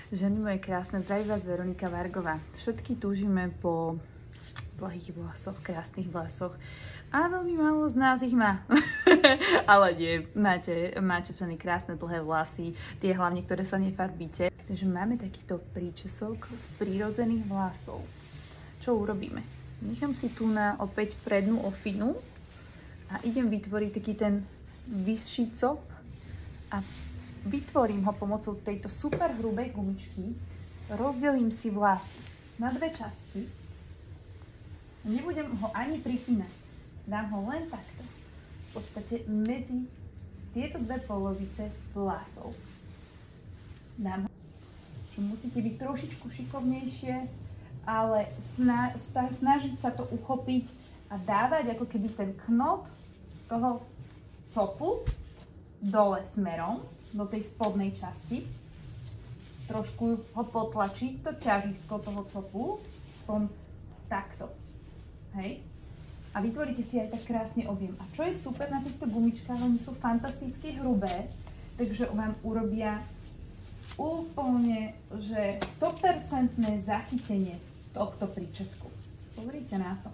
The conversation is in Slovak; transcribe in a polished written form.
Ženy moje krásne, zdraví vás Veronika Vargová. Všetky túžime po blahých vlasoch, krásnych vlasoch. A veľmi málo z nás ich má. Ale nie, máte ženy krásne dlhé vlasy, tie hlavne, ktoré sa nefarbíte. Takže máme takýto príčesok z prírodzených vlasov. Čo urobíme? Nechám si tu na opäť prednú ofinu a idem vytvoriť taký ten vyšší cop a vytvorím ho pomocou tejto super hrubej gumičky, rozdelím si vlasy na dve časti, nebudem ho ani pripínať, dám ho len takto, v podstate medzi tieto dve polovice vlasov. Dám ho, že musíte byť trošičku šikovnejšie, ale snažiť sa to uchopiť a dávať ako keby ten knot toho copu dole smerom, do tej spodnej časti. Trošku ho potlačiť, to ťažisko toho copu, takto. Hej? A vytvoríte si aj tak krásne objem. A čo je super na týchto gumičkách, oni sú fantasticky hrubé, takže vám urobia úplne, že 100% zachytenie tohto príčesku. Pozrite na to.